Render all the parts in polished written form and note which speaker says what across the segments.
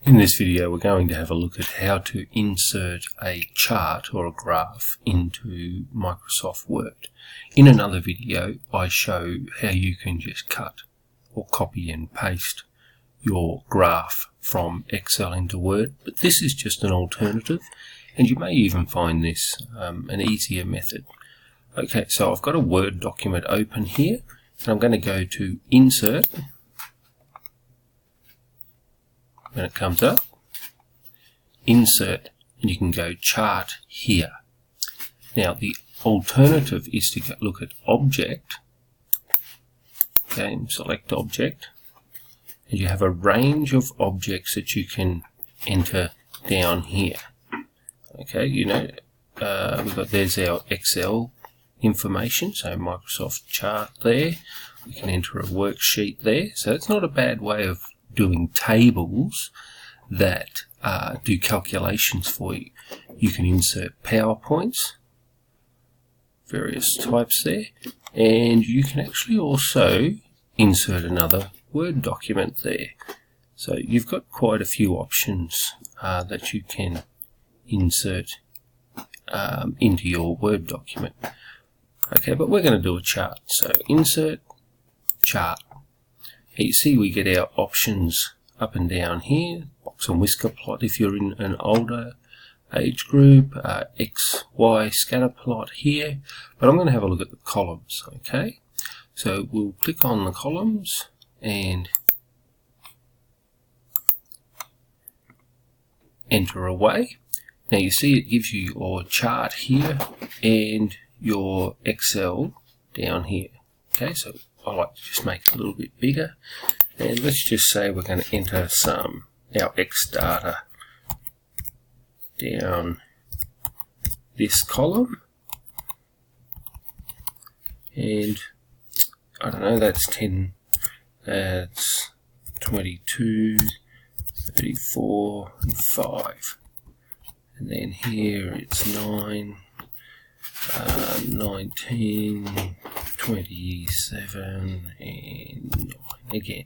Speaker 1: In this video we're going to have a look at how to insert a chart or a graph into Microsoft Word. In another video I show how you can just cut or copy and paste your graph from Excel into Word, but this is just an alternative and you may even find this an easier method. Okay, so I've got a Word document open here and I'm going to go to Insert. When it comes up, Insert, and you can go Chart here. Now the alternative is to look at Object, okay, and select Object, and you have a range of objects that you can enter down here. Okay, you know, there's our Excel information, so Microsoft Chart there. We can enter a worksheet there, so it's not a bad way of doing tables that do calculations for you. You can insert PowerPoints, various types there, and you can actually also insert another Word document there. So you've got quite a few options that you can insert into your Word document. Okay, but we're going to do a chart. So Insert, Chart. You see we get our options up and down here, box and whisker plot if you're in an older age group, X, Y scatter plot here, but I'm going to have a look at the columns. Okay, so we'll click on the columns and enter away. Now you see it gives you your chart here and your Excel down here. Okay, so I like to just make it a little bit bigger, and let's just say we're going to enter our X data down this column, and I don't know, that's 10, that's 22, 34 and 5, and then here it's 9, 19, 27 and 9 again.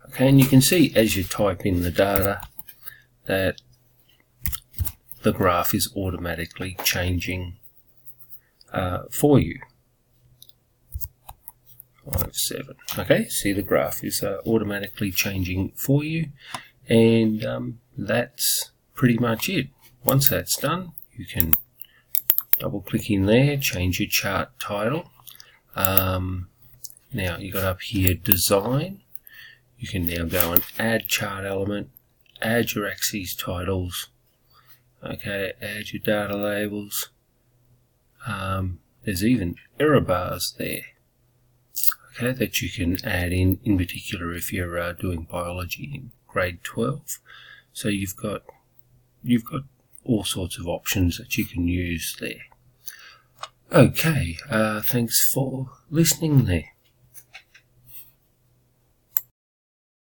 Speaker 1: Okay, and you can see as you type in the data that the graph is automatically changing for you. 5, 7. Okay, see the graph is automatically changing for you, and that's pretty much it. Once that's done, you can double click in there, change your chart title. Now you got up here design. You can now go and add chart element, add your axes titles, okay, add your data labels. There's even error bars there, okay, that you can add in particular if you're doing biology in grade 12. So you've got all sorts of options that you can use there. Okay, thanks for listening there.